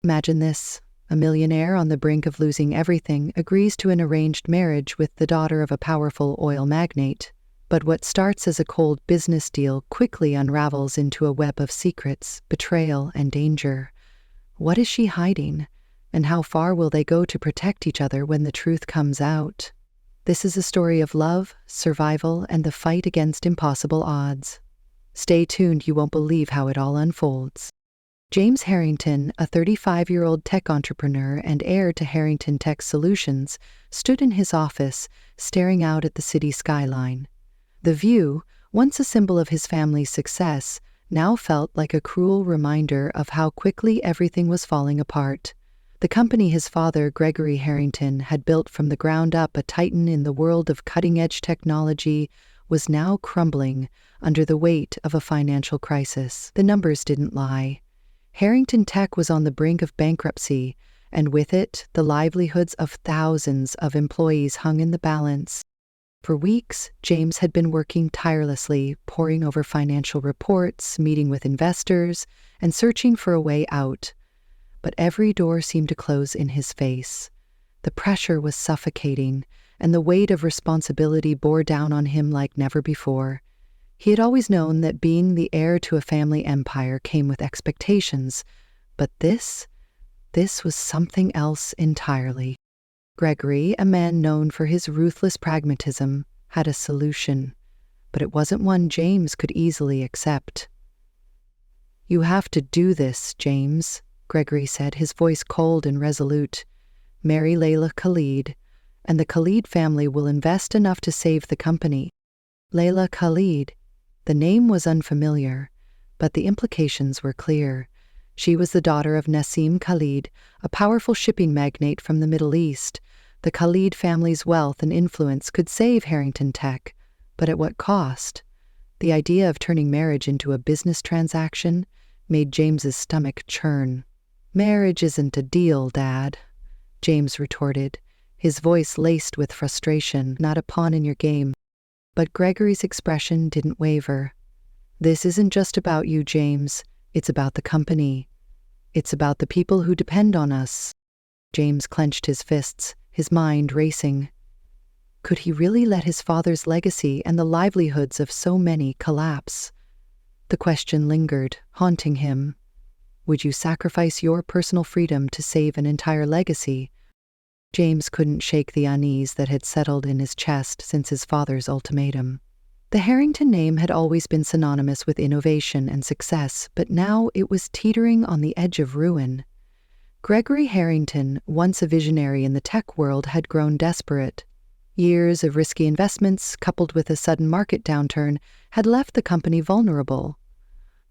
Imagine this. A millionaire on the brink of losing everything agrees to an arranged marriage with the daughter of a powerful oil magnate. But what starts as a cold business deal quickly unravels into a web of secrets, betrayal, and danger. What is she hiding? And how far will they go to protect each other when the truth comes out? This is a story of love, survival, and the fight against impossible odds. Stay tuned, you won't believe how it all unfolds. James Harrington, a 35-year-old tech entrepreneur and heir to Harrington Tech Solutions, stood in his office, staring out at the city skyline. The view, once a symbol of his family's success, now felt like a cruel reminder of how quickly everything was falling apart. The company his father, Gregory Harrington, had built from the ground up, a titan in the world of cutting-edge technology, was now crumbling under the weight of a financial crisis. The numbers didn't lie. Harrington Tech was on the brink of bankruptcy, and with it, the livelihoods of thousands of employees hung in the balance. For weeks, James had been working tirelessly, poring over financial reports, meeting with investors, and searching for a way out. But every door seemed to close in his face. The pressure was suffocating, and the weight of responsibility bore down on him like never before. He had always known that being the heir to a family empire came with expectations, but this was something else entirely. Gregory, a man known for his ruthless pragmatism, had a solution, but it wasn't one James could easily accept. "You have to do this, James," Gregory said, his voice cold and resolute. "Marry Layla Khalid, and the Khalid family will invest enough to save the company." Layla Khalid. The name was unfamiliar, but the implications were clear. She was the daughter of Nassim Khalid, a powerful shipping magnate from the Middle East. The Khalid family's wealth and influence could save Harrington Tech, but at what cost? The idea of turning marriage into a business transaction made James's stomach churn. "Marriage isn't a deal, Dad," James retorted, his voice laced with frustration. "Not a pawn in your game." But Gregory's expression didn't waver. "This isn't just about you, James. It's about the company. It's about the people who depend on us." James clenched his fists, his mind racing. Could he really let his father's legacy and the livelihoods of so many collapse? The question lingered, haunting him. Would you sacrifice your personal freedom to save an entire legacy? James couldn't shake the unease that had settled in his chest since his father's ultimatum. The Harrington name had always been synonymous with innovation and success, but now it was teetering on the edge of ruin. Gregory Harrington, once a visionary in the tech world, had grown desperate. Years of risky investments, coupled with a sudden market downturn, had left the company vulnerable.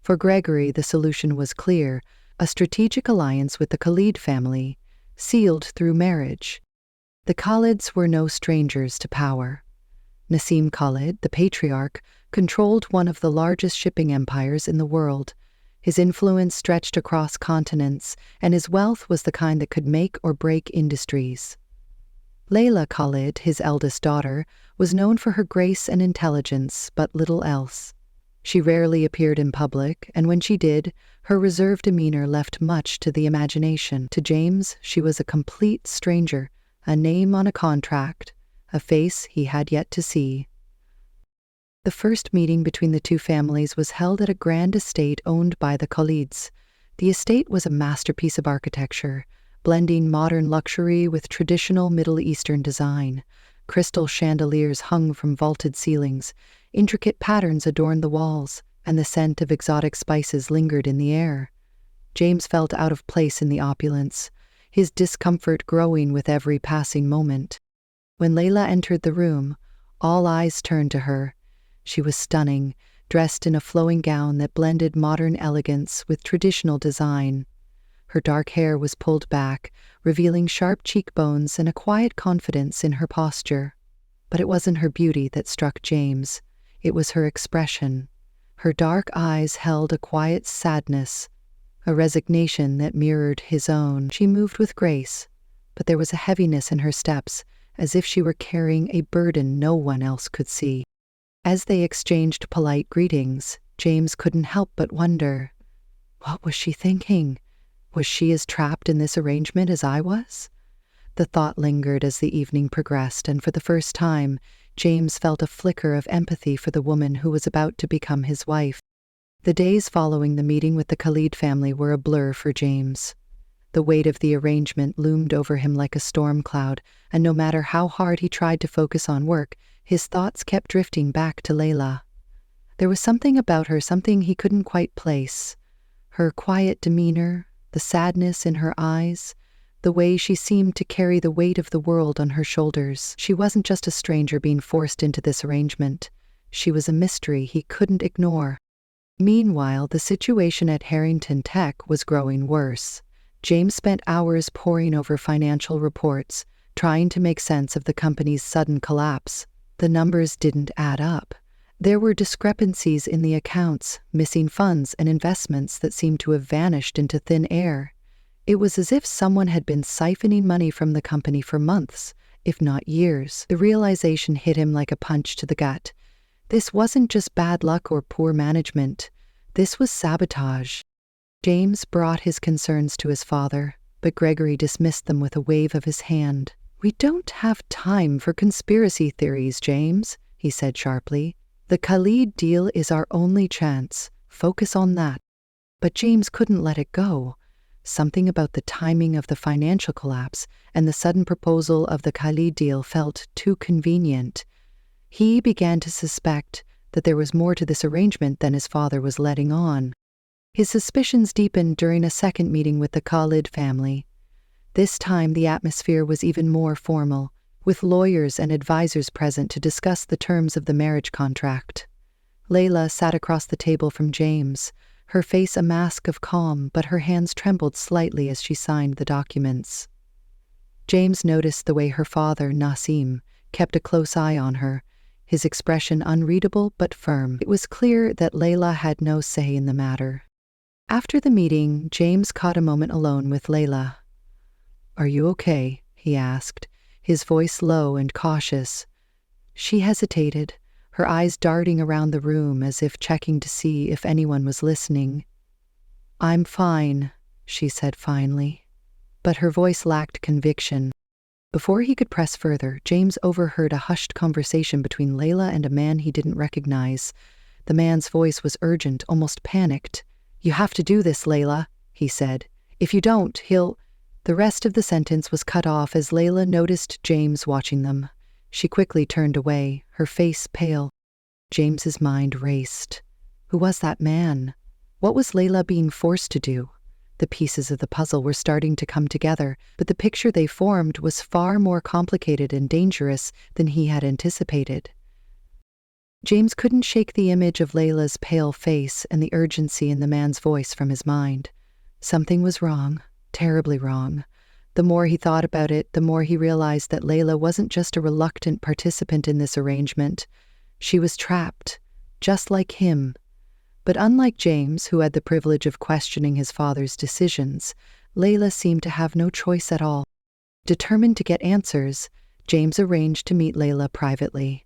For Gregory, the solution was clear: a strategic alliance with the Khalid family, sealed through marriage. The Khalids were no strangers to power. Nassim Khalid, the patriarch, controlled one of the largest shipping empires in the world. His influence stretched across continents, and his wealth was the kind that could make or break industries. Layla Khalid, his eldest daughter, was known for her grace and intelligence, but little else. She rarely appeared in public, and when she did, her reserved demeanor left much to the imagination. To James, she was a complete stranger, a name on a contract, a face he had yet to see. The first meeting between the two families was held at a grand estate owned by the Khalids. The estate was a masterpiece of architecture, blending modern luxury with traditional Middle Eastern design. Crystal chandeliers hung from vaulted ceilings, intricate patterns adorned the walls, and the scent of exotic spices lingered in the air. James felt out of place in the opulence, his discomfort growing with every passing moment. When Layla entered the room, all eyes turned to her. She was stunning, dressed in a flowing gown that blended modern elegance with traditional design. Her dark hair was pulled back, revealing sharp cheekbones and a quiet confidence in her posture. But it wasn't her beauty that struck James. It was her expression. Her dark eyes held a quiet sadness, a resignation that mirrored his own. She moved with grace, but there was a heaviness in her steps, as if she were carrying a burden no one else could see. As they exchanged polite greetings, James couldn't help but wonder, what was she thinking? Was she as trapped in this arrangement as I was? The thought lingered as the evening progressed, and for the first time, James felt a flicker of empathy for the woman who was about to become his wife. The days following the meeting with the Khalid family were a blur for James. The weight of the arrangement loomed over him like a storm cloud, and no matter how hard he tried to focus on work, his thoughts kept drifting back to Layla. There was something about her, something he couldn't quite place. Her quiet demeanor, the sadness in her eyes, the way she seemed to carry the weight of the world on her shoulders. She wasn't just a stranger being forced into this arrangement. She was a mystery he couldn't ignore. Meanwhile, the situation at Harrington Tech was growing worse. James spent hours poring over financial reports, trying to make sense of the company's sudden collapse. The numbers didn't add up. There were discrepancies in the accounts, missing funds and investments that seemed to have vanished into thin air. It was as if someone had been siphoning money from the company for months, if not years. The realization hit him like a punch to the gut. This wasn't just bad luck or poor management. This was sabotage. James brought his concerns to his father, but Gregory dismissed them with a wave of his hand. "We don't have time for conspiracy theories, James," he said sharply. "The Khalid deal is our only chance. Focus on that." But James couldn't let it go. Something about the timing of the financial collapse and the sudden proposal of the Khalid deal felt too convenient. He began to suspect that there was more to this arrangement than his father was letting on. His suspicions deepened during a second meeting with the Khalid family. This time the atmosphere was even more formal, with lawyers and advisors present to discuss the terms of the marriage contract. Layla sat across the table from James, her face a mask of calm, but her hands trembled slightly as she signed the documents. James noticed the way her father, Nasim, kept a close eye on her, his expression unreadable but firm. It was clear that Layla had no say in the matter. After the meeting, James caught a moment alone with Layla. "Are you okay?" he asked, his voice low and cautious. She hesitated, her eyes darting around the room as if checking to see if anyone was listening. "I'm fine," she said finally, but her voice lacked conviction. Before he could press further, James overheard a hushed conversation between Layla and a man he didn't recognize. The man's voice was urgent, almost panicked. "You have to do this, Layla," he said. "If you don't, he'll—" The rest of the sentence was cut off as Layla noticed James watching them. She quickly turned away, her face pale. James's mind raced. Who was that man? What was Layla being forced to do? The pieces of the puzzle were starting to come together, but the picture they formed was far more complicated and dangerous than he had anticipated. James couldn't shake the image of Layla's pale face and the urgency in the man's voice from his mind. Something was wrong, terribly wrong. The more he thought about it, the more he realized that Layla wasn't just a reluctant participant in this arrangement. She was trapped, just like him. But unlike James, who had the privilege of questioning his father's decisions, Layla seemed to have no choice at all. Determined to get answers, James arranged to meet Layla privately.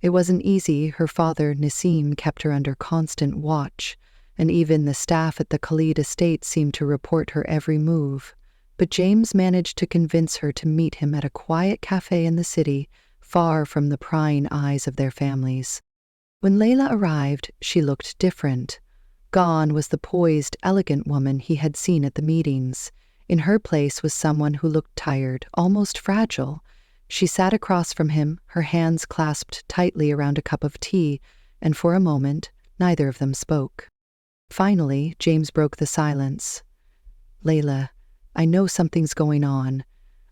It wasn't easy. Her father, Nasim, kept her under constant watch, and even the staff at the Khalid estate seemed to report her every move. But James managed to convince her to meet him at a quiet cafe in the city, far from the prying eyes of their families. When Layla arrived, she looked different. Gone was the poised, elegant woman he had seen at the meetings. In her place was someone who looked tired, almost fragile. She sat across from him, her hands clasped tightly around a cup of tea, and for a moment, neither of them spoke. Finally, James broke the silence. "Layla, I know something's going on.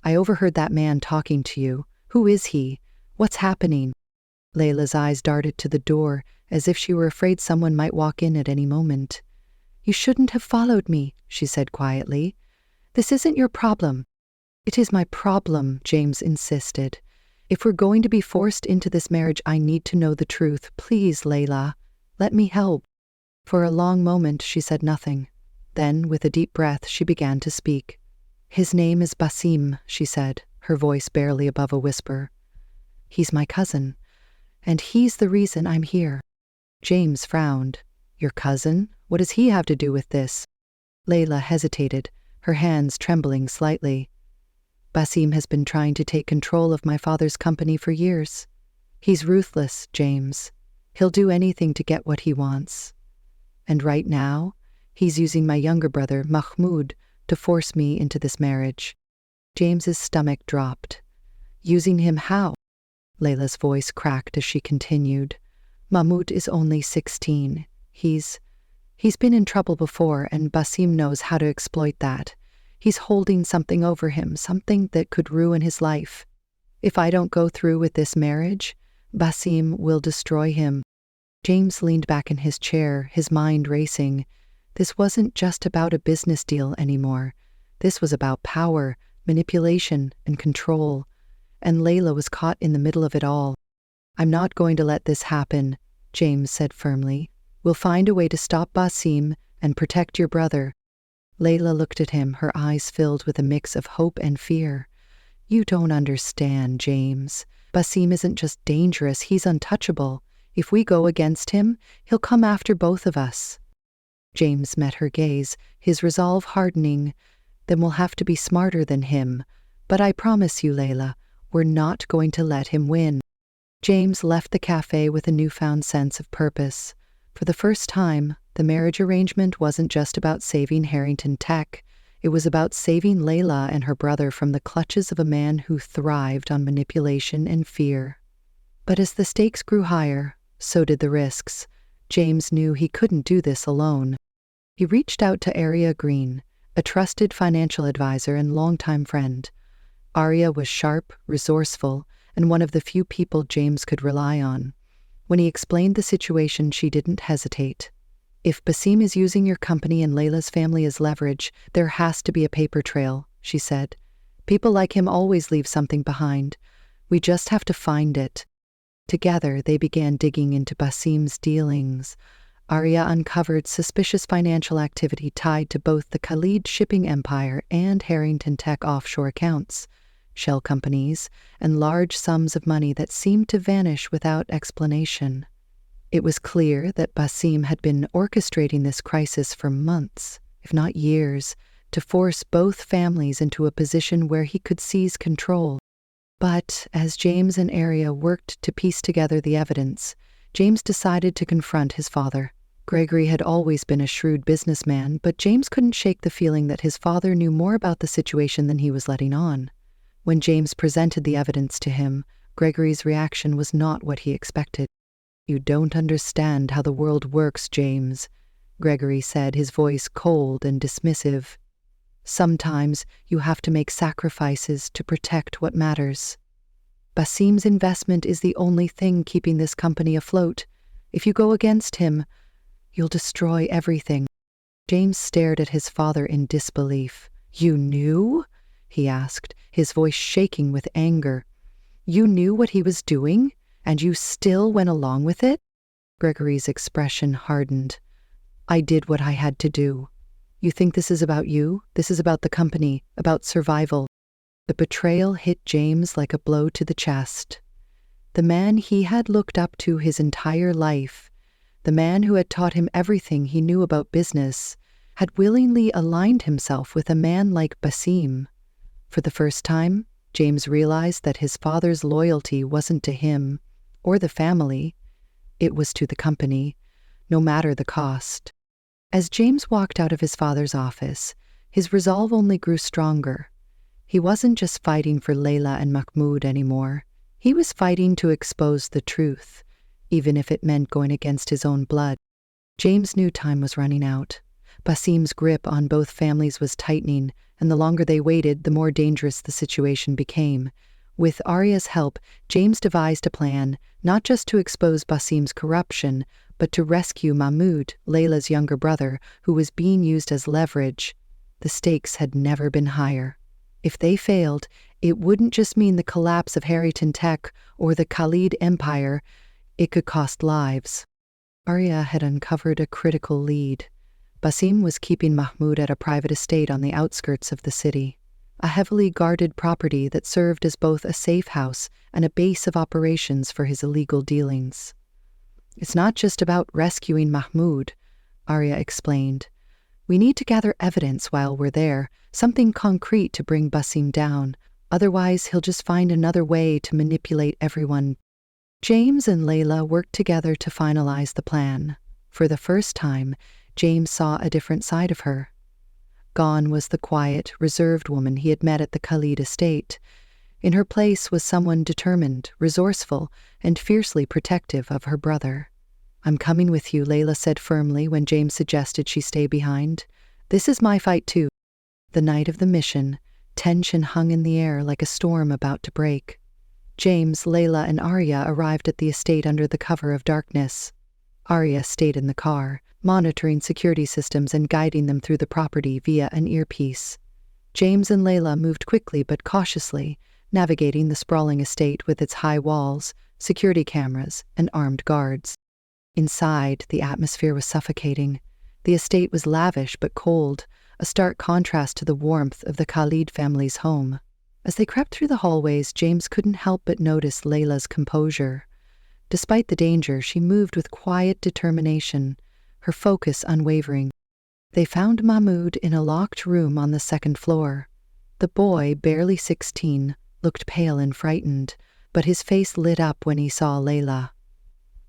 I overheard that man talking to you. Who is he? What's happening?" Layla's eyes darted to the door, as if she were afraid someone might walk in at any moment. "You shouldn't have followed me," she said quietly. "This isn't your problem." "It is my problem," James insisted. "If we're going to be forced into this marriage, I need to know the truth. Please, Layla, let me help." For a long moment, she said nothing. Then, with a deep breath, she began to speak. "His name is Basim," she said, her voice barely above a whisper. "He's my cousin, and he's the reason I'm here." James frowned. "Your cousin? What does he have to do with this?" Layla hesitated, her hands trembling slightly. Basim has been trying to take control of my father's company for years. He's ruthless, James. He'll do anything to get what he wants. And right now, he's using my younger brother, Mahmoud, to force me into this marriage. James's stomach dropped. Using him how? Layla's voice cracked as she continued. Mahmoud is only 16. He's been in trouble before, and Basim knows how to exploit that. He's holding something over him, something that could ruin his life. If I don't go through with this marriage, Basim will destroy him. James leaned back in his chair, his mind racing. This wasn't just about a business deal anymore. This was about power, manipulation, and control. And Layla was caught in the middle of it all. I'm not going to let this happen, James said firmly. We'll find a way to stop Basim and protect your brother. Layla looked at him, her eyes filled with a mix of hope and fear. You don't understand, James. Basim isn't just dangerous, he's untouchable. If we go against him, he'll come after both of us. James met her gaze, his resolve hardening. Then we'll have to be smarter than him. But I promise you, Layla, we're not going to let him win. James left the cafe with a newfound sense of purpose. For the first time, the marriage arrangement wasn't just about saving Harrington Tech. It was about saving Layla and her brother from the clutches of a man who thrived on manipulation and fear. But as the stakes grew higher, so did the risks. James knew he couldn't do this alone. He reached out to Arya Green, a trusted financial advisor and longtime friend. Arya was sharp, resourceful, and one of the few people James could rely on. When he explained the situation, she didn't hesitate. If Basim is using your company and Layla's family as leverage, there has to be a paper trail, she said. People like him always leave something behind. We just have to find it. Together, they began digging into Basim's dealings. Arya uncovered suspicious financial activity tied to both the Khalid shipping empire and Harrington Tech offshore accounts, shell companies, and large sums of money that seemed to vanish without explanation. It was clear that Basim had been orchestrating this crisis for months, if not years, to force both families into a position where he could seize control. But as James and Arya worked to piece together the evidence, James decided to confront his father. Gregory had always been a shrewd businessman, but James couldn't shake the feeling that his father knew more about the situation than he was letting on. When James presented the evidence to him, Gregory's reaction was not what he expected. You don't understand how the world works, James, Gregory said, his voice cold and dismissive. Sometimes you have to make sacrifices to protect what matters. Basim's investment is the only thing keeping this company afloat. If you go against him, you'll destroy everything. James stared at his father in disbelief. You knew? He asked, his voice shaking with anger. You knew what he was doing, and you still went along with it? Gregory's expression hardened. I did what I had to do. You think this is about you? This is about the company, about survival. The betrayal hit James like a blow to the chest. The man he had looked up to his entire life, the man who had taught him everything he knew about business, had willingly aligned himself with a man like Basim. For the first time, James realized that his father's loyalty wasn't to him or the family. It was to the company, no matter the cost. As James walked out of his father's office, his resolve only grew stronger. He wasn't just fighting for Layla and Mahmoud anymore. He was fighting to expose the truth, even if it meant going against his own blood. James knew time was running out. Basim's grip on both families was tightening, and the longer they waited, the more dangerous the situation became. With Arya's help, James devised a plan, not just to expose Basim's corruption, but to rescue Mahmoud, Layla's younger brother, who was being used as leverage. The stakes had never been higher. If they failed, it wouldn't just mean the collapse of Harrington Tech or the Khalid Empire, it could cost lives. Arya had uncovered a critical lead. Basim was keeping Mahmoud at a private estate on the outskirts of the city, a heavily guarded property that served as both a safe house and a base of operations for his illegal dealings. It's not just about rescuing Mahmoud, Arya explained. We need to gather evidence while we're there, something concrete to bring Basim down. Otherwise, he'll just find another way to manipulate everyone. James and Layla worked together to finalize the plan. For the first time, James saw a different side of her. Gone was the quiet, reserved woman he had met at the Khalid estate. In her place was someone determined, resourceful, and fiercely protective of her brother. "I'm coming with you," Layla said firmly when James suggested she stay behind. "This is my fight too." The night of the mission, tension hung in the air like a storm about to break. James, Layla, and Arya arrived at the estate under the cover of darkness. Arya stayed in the car, monitoring security systems and guiding them through the property via an earpiece. James and Layla moved quickly but cautiously, navigating the sprawling estate with its high walls, security cameras, and armed guards. Inside, the atmosphere was suffocating. The estate was lavish but cold, a stark contrast to the warmth of the Khalid family's home. As they crept through the hallways, James couldn't help but notice Layla's composure. Despite the danger, she moved with quiet determination, her focus unwavering. They found Mahmoud in a locked room on the second floor. The boy, barely 16, looked pale and frightened, but his face lit up when he saw Layla.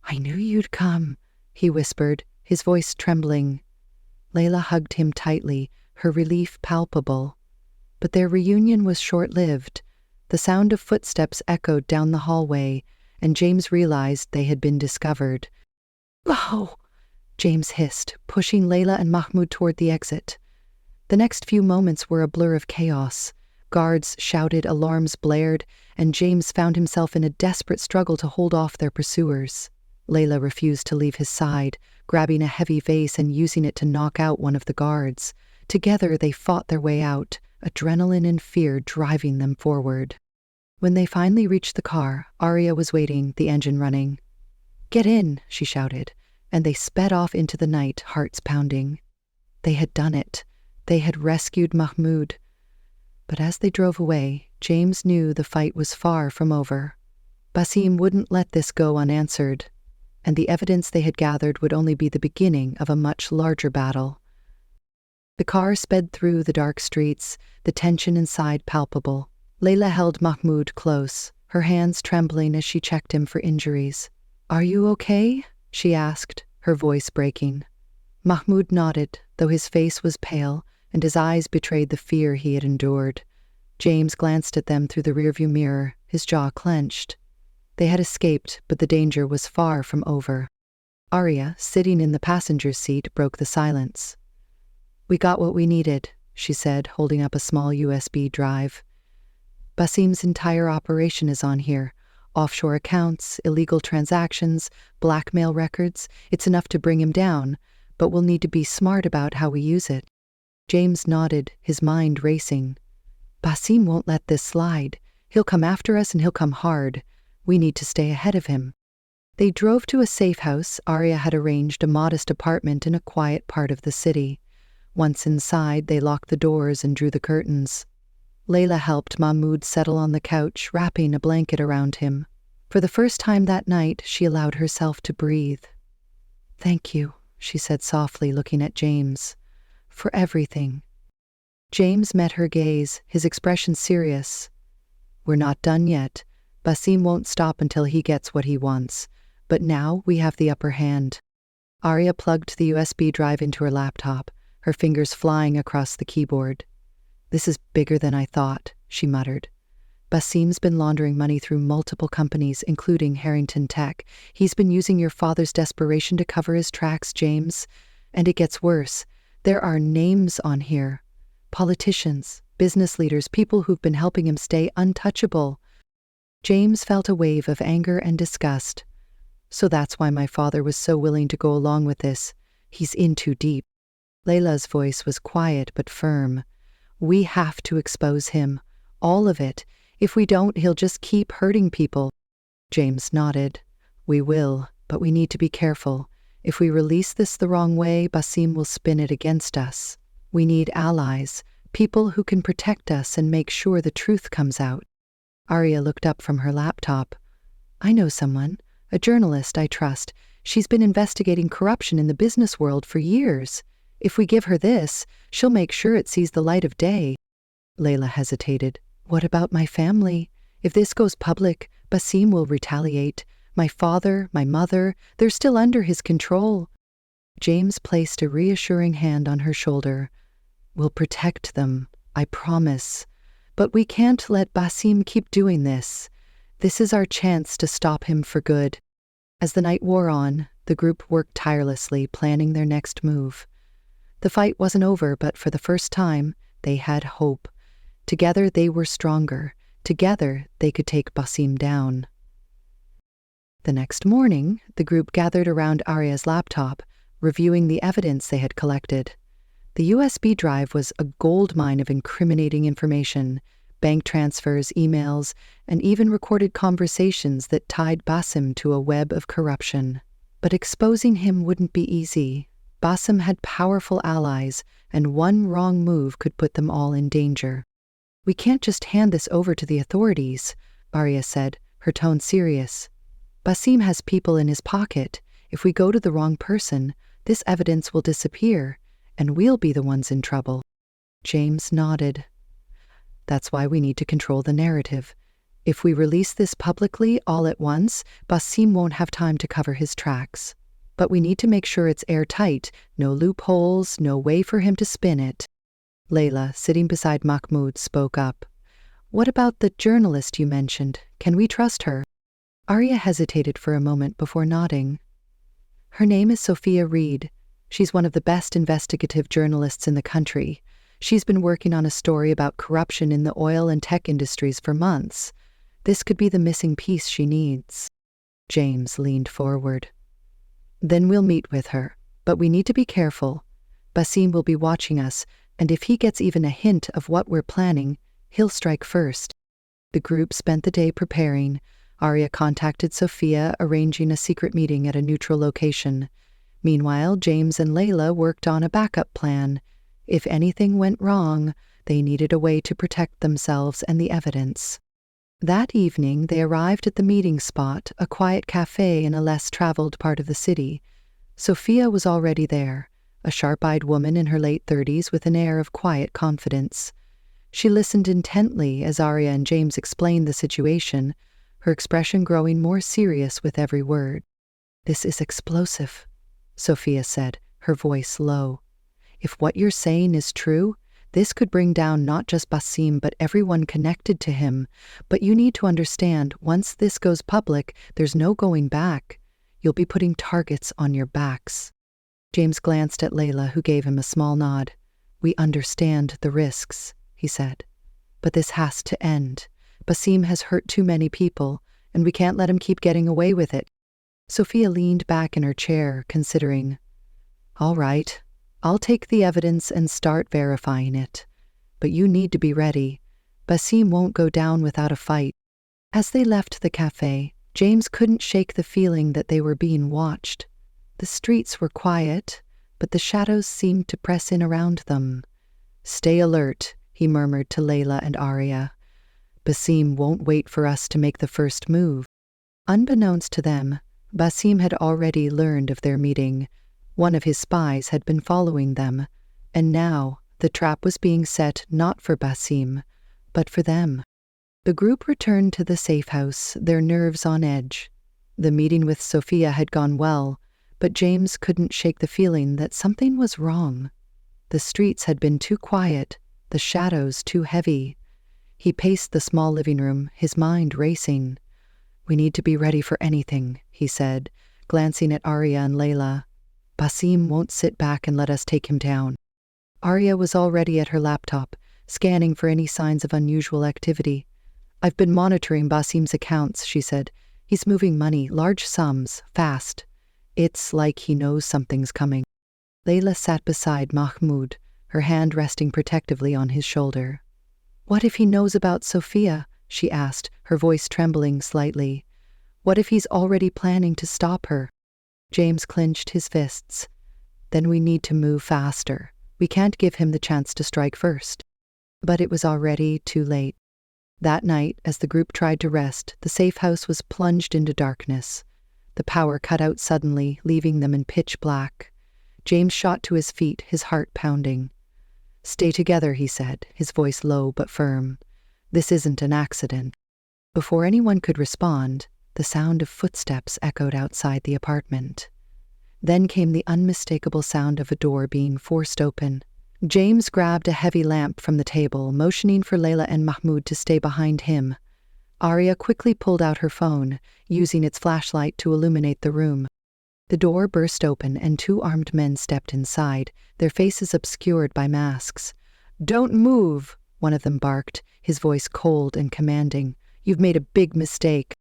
"I knew you'd come," he whispered, his voice trembling. Layla hugged him tightly, her relief palpable. But their reunion was short-lived. The sound of footsteps echoed down the hallway, and James realized they had been discovered. "Oh!" James hissed, pushing Layla and Mahmoud toward the exit. The next few moments were a blur of chaos. Guards shouted, alarms blared, and James found himself in a desperate struggle to hold off their pursuers. Layla refused to leave his side, grabbing a heavy vase and using it to knock out one of the guards. Together they fought their way out, adrenaline and fear driving them forward. When they finally reached the car, Arya was waiting, the engine running. "Get in," she shouted, and they sped off into the night, hearts pounding. They had done it. They had rescued Mahmoud. But as they drove away, James knew the fight was far from over. Basim wouldn't let this go unanswered, and the evidence they had gathered would only be the beginning of a much larger battle. The car sped through the dark streets, the tension inside palpable. Layla held Mahmoud close, her hands trembling as she checked him for injuries. "Are you okay?" she asked, her voice breaking. Mahmoud nodded, though his face was pale, and his eyes betrayed the fear he had endured. James glanced at them through the rearview mirror, his jaw clenched. They had escaped, but the danger was far from over. Arya, sitting in the passenger's seat, broke the silence. "We got what we needed," she said, holding up a small USB drive. "Basim's entire operation is on here. Offshore accounts, illegal transactions, blackmail records. It's enough to bring him down, but we'll need to be smart about how we use it." James nodded, his mind racing. "Basim won't let this slide. He'll come after us and he'll come hard. We need to stay ahead of him." They drove to a safe house. Arya had arranged a modest apartment in a quiet part of the city. Once inside, they locked the doors and drew the curtains. Layla helped Mahmoud settle on the couch, wrapping a blanket around him. For the first time that night, she allowed herself to breathe. "Thank you," she said softly, looking at James. "For everything." James met her gaze, his expression serious. "We're not done yet. Basim won't stop until he gets what he wants. But now we have the upper hand." Arya plugged the USB drive into her laptop, her fingers flying across the keyboard. "This is bigger than I thought," she muttered. "Basim's been laundering money through multiple companies, including Harrington Tech. He's been using your father's desperation to cover his tracks, James. And it gets worse. There are names on here. Politicians, business leaders, people who've been helping him stay untouchable." James felt a wave of anger and disgust. "So that's why my father was so willing to go along with this. He's in too deep." Layla's voice was quiet but firm. "We have to expose him. All of it. If we don't, he'll just keep hurting people." James nodded. "We will, but we need to be careful. If we release this the wrong way, Basim will spin it against us. We need allies, people who can protect us and make sure the truth comes out." Arya looked up from her laptop. "I know someone, a journalist I trust. She's been investigating corruption in the business world for years. If we give her this, she'll make sure it sees the light of day. Layla hesitated. What about my family? If this goes public, Basim will retaliate. My father, my mother, they're still under his control. James placed a reassuring hand on her shoulder. We'll protect them, I promise. But we can't let Basim keep doing this. This is our chance to stop him for good. As the night wore on, the group worked tirelessly, planning their next move. The fight wasn't over, but for the first time, they had hope. Together they were stronger. Together they could take Basim down. The next morning, the group gathered around Arya's laptop, reviewing the evidence they had collected. The USB drive was a goldmine of incriminating information, bank transfers, emails, and even recorded conversations that tied Basim to a web of corruption. But exposing him wouldn't be easy. Basim had powerful allies, and one wrong move could put them all in danger. We can't just hand this over to the authorities, Arya said, her tone serious. Basim has people in his pocket. If we go to the wrong person, this evidence will disappear, and we'll be the ones in trouble. James nodded. That's why we need to control the narrative. If we release this publicly all at once, Basim won't have time to cover his tracks. But we need to make sure it's airtight, no loopholes, no way for him to spin it. Layla, sitting beside Mahmoud, spoke up. What about the journalist you mentioned? Can we trust her? Arya hesitated for a moment before nodding. Her name is Sophia Reed. She's one of the best investigative journalists in the country. She's been working on a story about corruption in the oil and tech industries for months. This could be the missing piece she needs. James leaned forward. Then we'll meet with her, but we need to be careful. Basim will be watching us, and if he gets even a hint of what we're planning, he'll strike first. The group spent the day preparing. Arya contacted Sophia, arranging a secret meeting at a neutral location. Meanwhile, James and Layla worked on a backup plan. If anything went wrong, they needed a way to protect themselves and the evidence. That evening, they arrived at the meeting spot, a quiet cafe in a less traveled part of the city. Sophia was already there, a sharp-eyed woman in her late 30s with an air of quiet confidence. She listened intently as Arya and James explained the situation, her expression growing more serious with every word. This is explosive, Sophia said, her voice low. If what you're saying is true, this could bring down not just Basim but everyone connected to him. But you need to understand, once this goes public, there's no going back. You'll be putting targets on your backs. James glanced at Layla, who gave him a small nod. We understand the risks, he said. But this has to end. Basim has hurt too many people, and we can't let him keep getting away with it. Sophia leaned back in her chair, considering. All right, I'll take the evidence and start verifying it. But you need to be ready. Basim won't go down without a fight. As they left the cafe, James couldn't shake the feeling that they were being watched. The streets were quiet, but the shadows seemed to press in around them. Stay alert, he murmured to Layla and Arya. Basim won't wait for us to make the first move. Unbeknownst to them, Basim had already learned of their meeting. One of his spies had been following them, and now the trap was being set not for Basim, but for them. The group returned to the safe house, their nerves on edge. The meeting with Sophia had gone well, but James couldn't shake the feeling that something was wrong. The streets had been too quiet, the shadows too heavy. He paced the small living room, his mind racing. We need to be ready for anything, he said, glancing at Arya and Layla. Basim won't sit back and let us take him down. Arya was already at her laptop, scanning for any signs of unusual activity. I've been monitoring Basim's accounts, she said. He's moving money, large sums, fast. It's like he knows something's coming. Layla sat beside Mahmoud, her hand resting protectively on his shoulder. What if he knows about Sophia? She asked, her voice trembling slightly. What if he's already planning to stop her? James clenched his fists. Then we need to move faster. We can't give him the chance to strike first. But it was already too late. That night, as the group tried to rest, the safe house was plunged into darkness. The power cut out suddenly, leaving them in pitch black. James shot to his feet, his heart pounding. "Stay together," he said, his voice low but firm. "This isn't an accident." Before anyone could respond, the sound of footsteps echoed outside the apartment. Then came the unmistakable sound of a door being forced open. James grabbed a heavy lamp from the table, motioning for Layla and Mahmoud to stay behind him. Arya quickly pulled out her phone, using its flashlight to illuminate the room. The door burst open and two armed men stepped inside, their faces obscured by masks. "Don't move," one of them barked, his voice cold and commanding. "You've made a big mistake."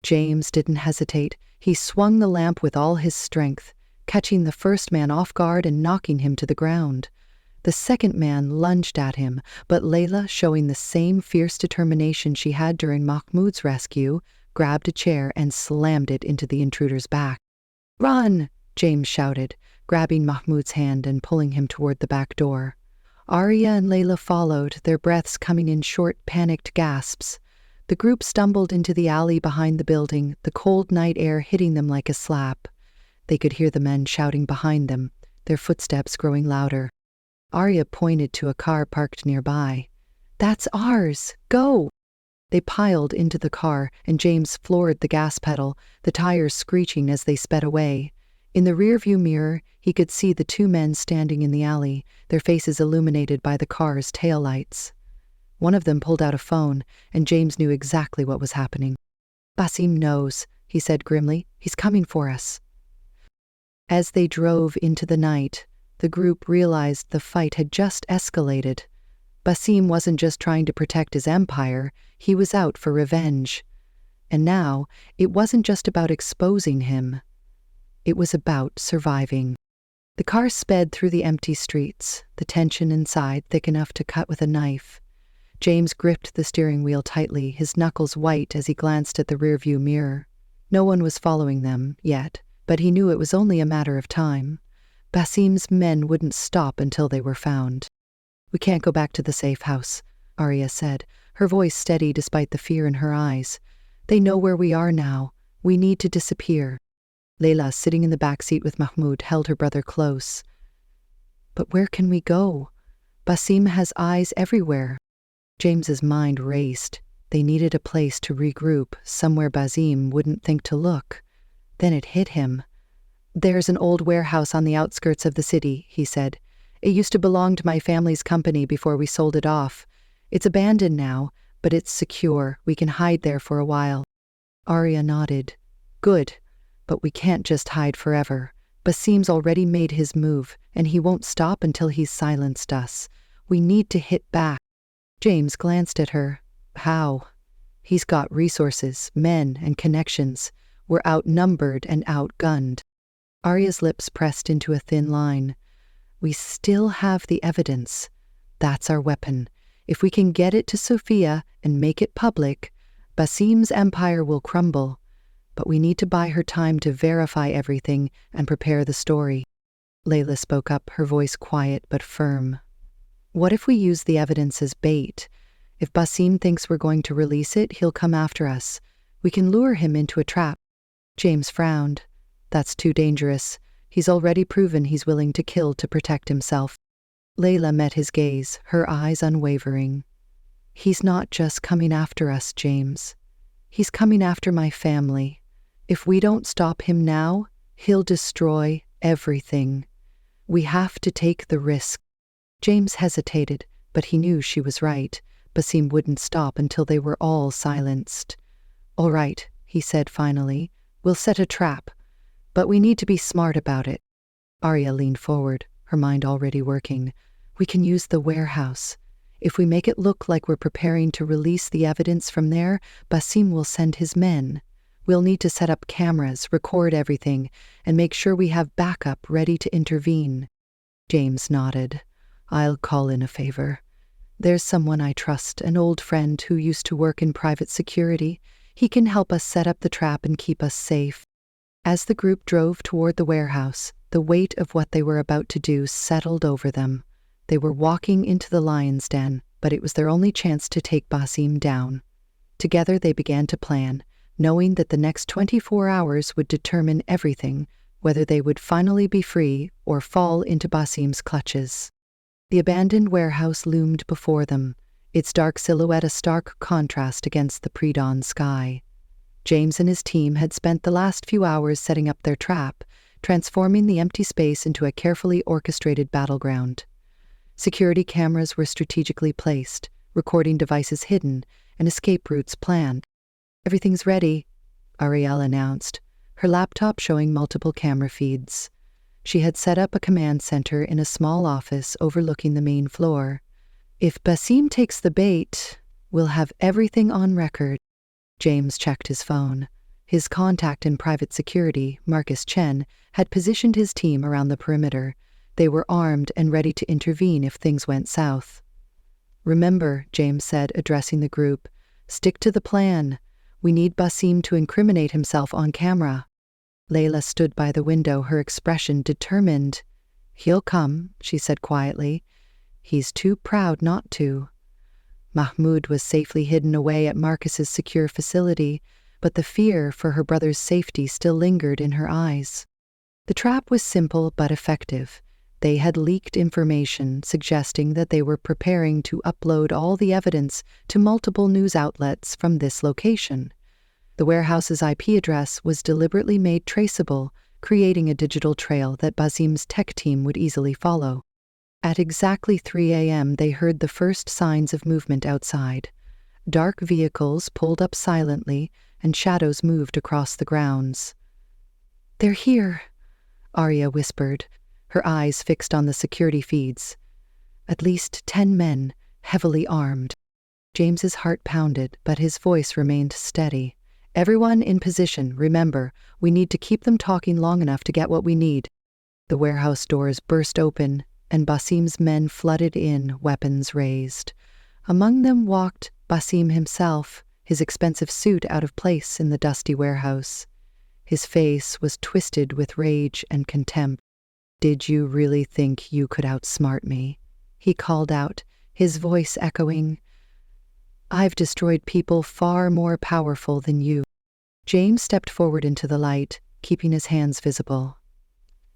James didn't hesitate. He swung the lamp with all his strength, catching the first man off guard and knocking him to the ground. The second man lunged at him, but Layla, showing the same fierce determination she had during Mahmoud's rescue, grabbed a chair and slammed it into the intruder's back. "Run!" James shouted, grabbing Mahmoud's hand and pulling him toward the back door. Arya and Layla followed, their breaths coming in short, panicked gasps. The group stumbled into the alley behind the building, the cold night air hitting them like a slap. They could hear the men shouting behind them, their footsteps growing louder. Arya pointed to a car parked nearby. "That's ours! Go!" They piled into the car, and James floored the gas pedal, the tires screeching as they sped away. In the rearview mirror, he could see the two men standing in the alley, their faces illuminated by the car's taillights. One of them pulled out a phone, and James knew exactly what was happening. "Basim knows," he said grimly. "He's coming for us." As they drove into the night, the group realized the fight had just escalated. Basim wasn't just trying to protect his empire, he was out for revenge. And now, it wasn't just about exposing him. It was about surviving. The car sped through the empty streets, the tension inside thick enough to cut with a knife. James gripped the steering wheel tightly, his knuckles white as he glanced at the rearview mirror. No one was following them, yet, but he knew it was only a matter of time. Basim's men wouldn't stop until they were found. "We can't go back to the safe house," Arya said, her voice steady despite the fear in her eyes. "They know where we are now. We need to disappear." Layla, sitting in the back seat with Mahmoud, held her brother close. "But where can we go? Basim has eyes everywhere." James's mind raced. They needed a place to regroup, somewhere Basim wouldn't think to look. Then it hit him. "There's an old warehouse on the outskirts of the city," he said. "It used to belong to my family's company before we sold it off. It's abandoned now, but it's secure. We can hide there for a while." Arya nodded. "Good, but we can't just hide forever. Basim's already made his move, and he won't stop until he's silenced us. We need to hit back." James glanced at her. "How?" "He's got resources, men, and connections. We're outnumbered and outgunned." Arya's lips pressed into a thin line. "We still have the evidence. That's our weapon. If we can get it to Sophia and make it public, Basim's empire will crumble. But we need to buy her time to verify everything and prepare the story." Layla spoke up, her voice quiet but firm. "What if we use the evidence as bait? If Basim thinks we're going to release it, he'll come after us. We can lure him into a trap." James frowned. "That's too dangerous. He's already proven he's willing to kill to protect himself." Layla met his gaze, her eyes unwavering. "He's not just coming after us, James. He's coming after my family. If we don't stop him now, he'll destroy everything. We have to take the risk." James hesitated, but he knew she was right. Basim wouldn't stop until they were all silenced. "All right," he said finally. "We'll set a trap. But we need to be smart about it." Arya leaned forward, her mind already working. "We can use the warehouse. If we make it look like we're preparing to release the evidence from there, Basim will send his men. We'll need to set up cameras, record everything, and make sure we have backup ready to intervene." James nodded. "I'll call in a favor. There's someone I trust, an old friend who used to work in private security. He can help us set up the trap and keep us safe." As the group drove toward the warehouse, the weight of what they were about to do settled over them. They were walking into the lion's den, but it was their only chance to take Basim down. Together they began to plan, knowing that the next 24 hours would determine everything, whether they would finally be free or fall into Basim's clutches. The abandoned warehouse loomed before them, its dark silhouette a stark contrast against the pre-dawn sky. James and his team had spent the last few hours setting up their trap, transforming the empty space into a carefully orchestrated battleground. Security cameras were strategically placed, recording devices hidden, and escape routes planned. "Everything's ready," Ariel announced, her laptop showing multiple camera feeds. She had set up a command center in a small office overlooking the main floor. "If Basim takes the bait, we'll have everything on record." James checked his phone. His contact in private security, Marcus Chen, had positioned his team around the perimeter. They were armed and ready to intervene if things went south. "Remember," James said, addressing the group, "stick to the plan. We need Basim to incriminate himself on camera." Layla stood by the window, her expression determined. "He'll come," she said quietly. "He's too proud not to." Mahmoud was safely hidden away at Marcus's secure facility, but the fear for her brother's safety still lingered in her eyes. The trap was simple but effective. They had leaked information suggesting that they were preparing to upload all the evidence to multiple news outlets from this location. The warehouse's IP address was deliberately made traceable, creating a digital trail that Basim's tech team would easily follow. At exactly 3 a.m., they heard the first signs of movement outside. Dark vehicles pulled up silently, and shadows moved across the grounds. "They're here," Arya whispered, her eyes fixed on the security feeds. At least 10 men, heavily armed. James's heart pounded, but his voice remained steady. "Everyone in position, remember, we need to keep them talking long enough to get what we need." The warehouse doors burst open, and Basim's men flooded in, weapons raised. Among them walked Basim himself, his expensive suit out of place in the dusty warehouse. His face was twisted with rage and contempt. "Did you really think you could outsmart me?" he called out, his voice echoing. "I've destroyed people far more powerful than you." James stepped forward into the light, keeping his hands visible.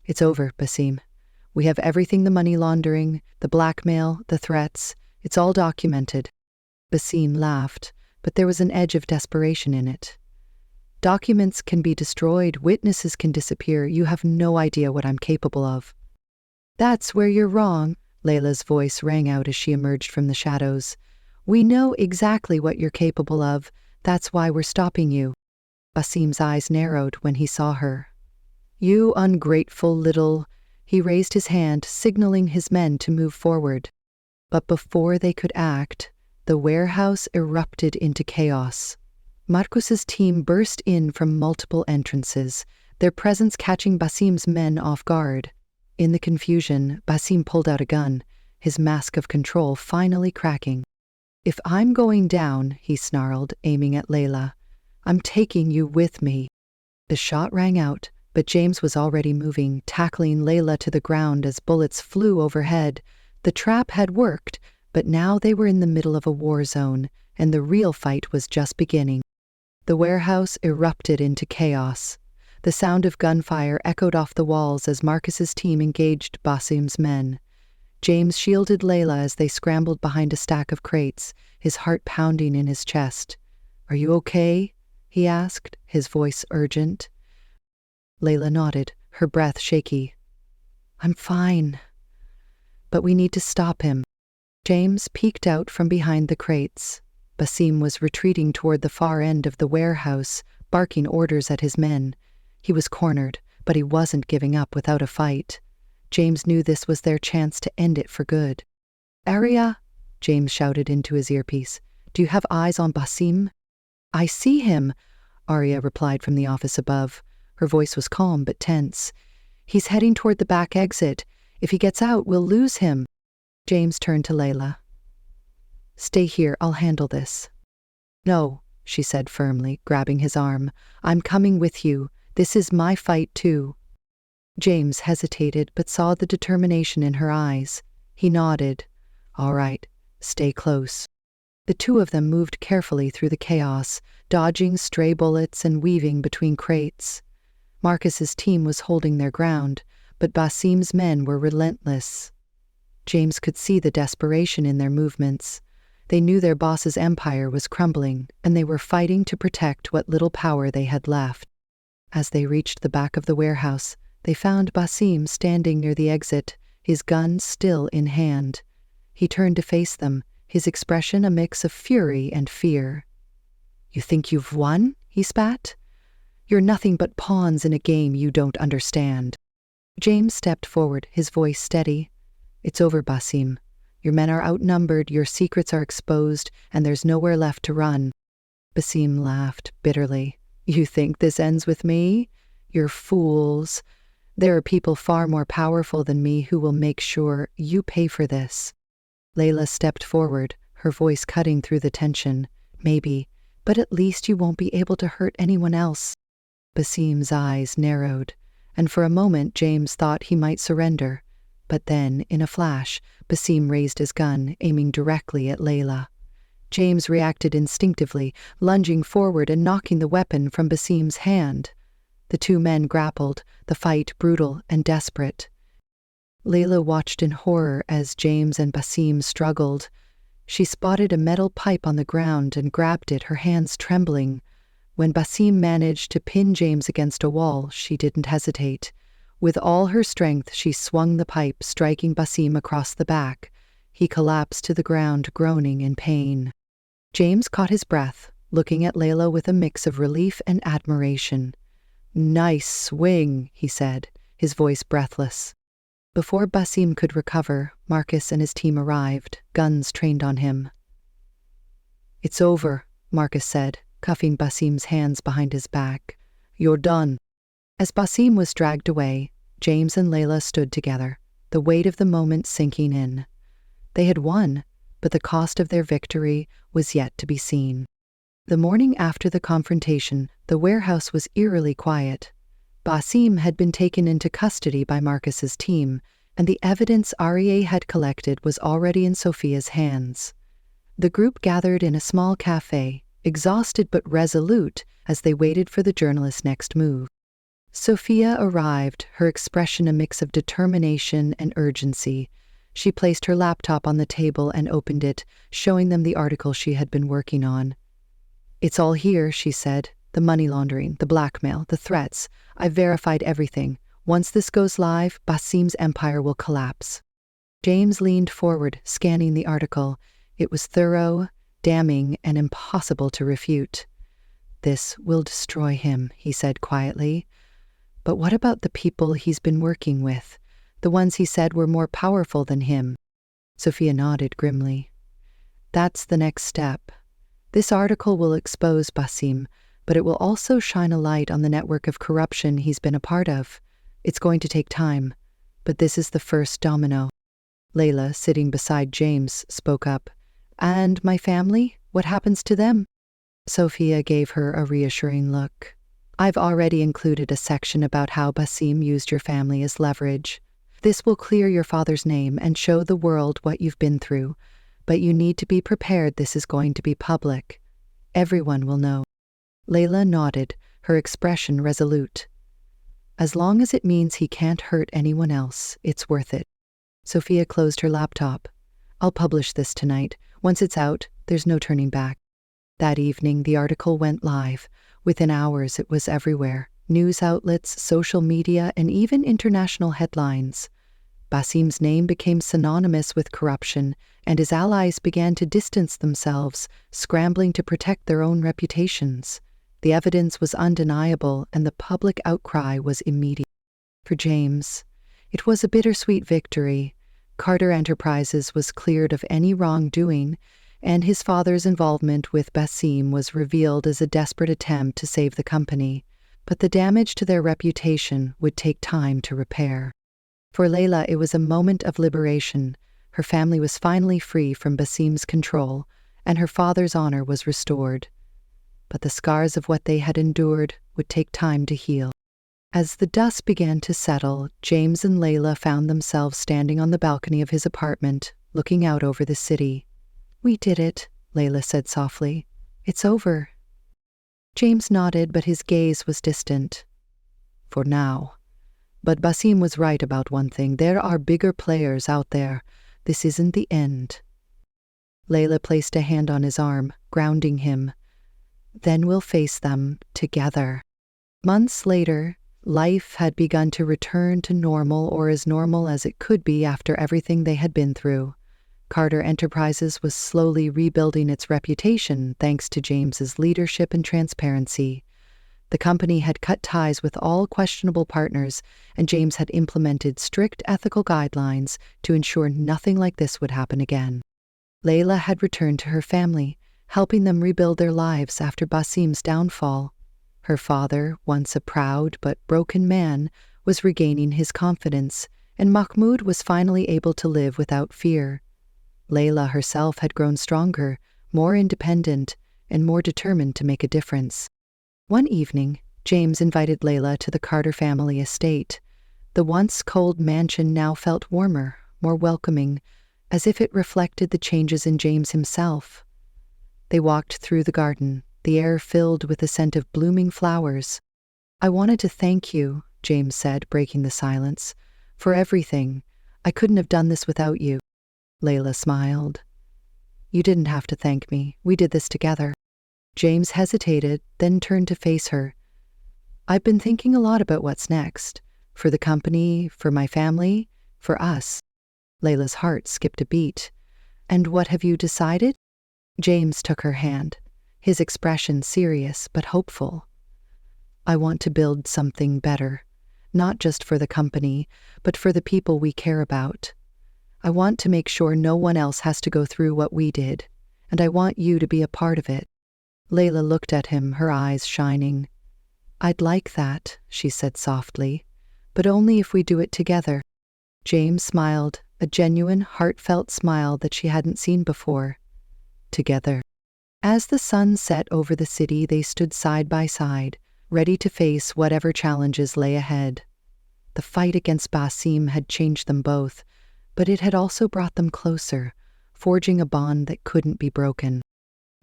"It's over, Basim. We have everything, the money laundering, the blackmail, the threats. It's all documented." Basim laughed, but there was an edge of desperation in it. "Documents can be destroyed, witnesses can disappear. You have no idea what I'm capable of." "That's where you're wrong," Layla's voice rang out as she emerged from the shadows. "We know exactly what you're capable of. That's why we're stopping you." Basim's eyes narrowed when he saw her. "You ungrateful little—" He raised his hand, signaling his men to move forward. But before they could act, the warehouse erupted into chaos. Marcus's team burst in from multiple entrances, their presence catching Basim's men off guard. In the confusion, Basim pulled out a gun, his mask of control finally cracking. "If I'm going down," he snarled, aiming at Layla, "I'm taking you with me." The shot rang out, but James was already moving, tackling Layla to the ground as bullets flew overhead. The trap had worked, but now they were in the middle of a war zone, and the real fight was just beginning. The warehouse erupted into chaos. The sound of gunfire echoed off the walls as Marcus's team engaged Basim's men. James shielded Layla as they scrambled behind a stack of crates, his heart pounding in his chest. "Are you okay?" he asked, his voice urgent. Layla nodded, her breath shaky. "I'm fine. But we need to stop him." James peeked out from behind the crates. Basim was retreating toward the far end of the warehouse, barking orders at his men. He was cornered, but he wasn't giving up without a fight. James knew this was their chance to end it for good. "Arya," James shouted into his earpiece, "do you have eyes on Basim?" "I see him," Arya replied from the office above. Her voice was calm but tense. "He's heading toward the back exit. If he gets out, we'll lose him." James turned to Layla. "Stay here, I'll handle this." "No," she said firmly, grabbing his arm. "I'm coming with you. This is my fight too." James hesitated but saw the determination in her eyes. He nodded. "All right, stay close." The two of them moved carefully through the chaos, dodging stray bullets and weaving between crates. Marcus's team was holding their ground, but Basim's men were relentless. James could see the desperation in their movements. They knew their boss's empire was crumbling, and they were fighting to protect what little power they had left. As they reached the back of the warehouse, they found Basim standing near the exit, his gun still in hand. He turned to face them, his expression a mix of fury and fear. "You think you've won?" he spat. "You're nothing but pawns in a game you don't understand." James stepped forward, his voice steady. "It's over, Basim. Your men are outnumbered, your secrets are exposed, and there's nowhere left to run." Basim laughed bitterly. "You think this ends with me? You're fools. There are people far more powerful than me who will make sure you pay for this." Layla stepped forward, her voice cutting through the tension. "Maybe, but at least you won't be able to hurt anyone else." Basim's eyes narrowed, and for a moment James thought he might surrender. But then, in a flash, Basim raised his gun, aiming directly at Layla. James reacted instinctively, lunging forward and knocking the weapon from Basim's hand. The two men grappled, the fight brutal and desperate. Layla watched in horror as James and Basim struggled. She spotted a metal pipe on the ground and grabbed it, her hands trembling. When Basim managed to pin James against a wall, she didn't hesitate. With all her strength, she swung the pipe, striking Basim across the back. He collapsed to the ground, groaning in pain. James caught his breath, looking at Layla with a mix of relief and admiration. "Nice swing," he said, his voice breathless. Before Basim could recover, Marcus and his team arrived, guns trained on him. "It's over," Marcus said, cuffing Basim's hands behind his back. "You're done." As Basim was dragged away, James and Layla stood together, the weight of the moment sinking in. They had won, but the cost of their victory was yet to be seen. The morning after the confrontation, the warehouse was eerily quiet. Basim had been taken into custody by Marcus's team, and the evidence Arie had collected was already in Sophia's hands. The group gathered in a small cafe, exhausted but resolute as they waited for the journalist's next move. Sophia arrived, her expression a mix of determination and urgency. She placed her laptop on the table and opened it, showing them the article she had been working on. "It's all here," she said. "The money laundering, the blackmail, the threats. I've verified everything. Once this goes live, Basim's empire will collapse." James leaned forward, scanning the article. It was thorough, damning, and impossible to refute. "This will destroy him," he said quietly. "But what about the people he's been working with? The ones he said were more powerful than him?" Sophia nodded grimly. "That's the next step. This article will expose Basim, but it will also shine a light on the network of corruption he's been a part of. It's going to take time, but this is the first domino." Layla, sitting beside James, spoke up. "And my family? What happens to them?" Sophia gave her a reassuring look. "I've already included a section about how Basim used your family as leverage. This will clear your father's name and show the world what you've been through. But you need to be prepared, this is going to be public. Everyone will know." Layla nodded, her expression resolute. "As long as it means he can't hurt anyone else, it's worth it." Sophia closed her laptop. "I'll publish this tonight. Once it's out, there's no turning back." That evening, the article went live. Within hours, it was everywhere. News outlets, social media, and even international headlines. Basim's name became synonymous with corruption, and his allies began to distance themselves, scrambling to protect their own reputations. The evidence was undeniable, and the public outcry was immediate. For James, it was a bittersweet victory. Carter Enterprises was cleared of any wrongdoing, and his father's involvement with Basim was revealed as a desperate attempt to save the company. But the damage to their reputation would take time to repair. For Layla, it was a moment of liberation. Her family was finally free from Basim's control, and her father's honor was restored. But the scars of what they had endured would take time to heal. As the dust began to settle, James and Layla found themselves standing on the balcony of his apartment, looking out over the city. "We did it," Layla said softly. "It's over." James nodded, but his gaze was distant. for now. But Basim was right about one thing. There are bigger players out there. This isn't the end. Layla placed a hand on his arm, grounding him. Then we'll face them together. Months later, life had begun to return to normal, or as normal as it could be after everything they had been through. Carter Enterprises was slowly rebuilding its reputation thanks to James's leadership and transparency. The company had cut ties with all questionable partners, and James had implemented strict ethical guidelines to ensure nothing like this would happen again. Layla had returned to her family, helping them rebuild their lives after Basim's downfall. Her father, once a proud but broken man, was regaining his confidence, and Mahmoud was finally able to live without fear. Layla herself had grown stronger, more independent, and more determined to make a difference. One evening, James invited Layla to the Carter family estate. The once cold mansion now felt warmer, more welcoming, as if it reflected the changes in James himself. They walked through the garden, the air filled with the scent of blooming flowers. "I wanted to thank you," James said, breaking the silence, "for everything. I couldn't have done this without you." Layla smiled. "You didn't have to thank me. We did this together." James hesitated, then turned to face her. "I've been thinking a lot about what's next. For the company, for my family, for us." Layla's heart skipped a beat. "And what have you decided?" James took her hand, his expression serious but hopeful. "I want to build something better, not just for the company, but for the people we care about. I want to make sure no one else has to go through what we did, and I want you to be a part of it." Layla looked at him, her eyes shining. "I'd like that," she said softly, "but only if we do it together." James smiled, a genuine, heartfelt smile that she hadn't seen before. Together. As the sun set over the city, they stood side by side, ready to face whatever challenges lay ahead. The fight against Basim had changed them both, but it had also brought them closer, forging a bond that couldn't be broken.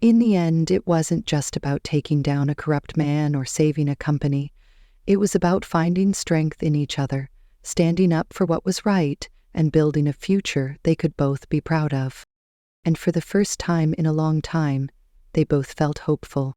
In the end, it wasn't just about taking down a corrupt man or saving a company. It was about finding strength in each other, standing up for what was right, and building a future they could both be proud of. And for the first time in a long time, they both felt hopeful.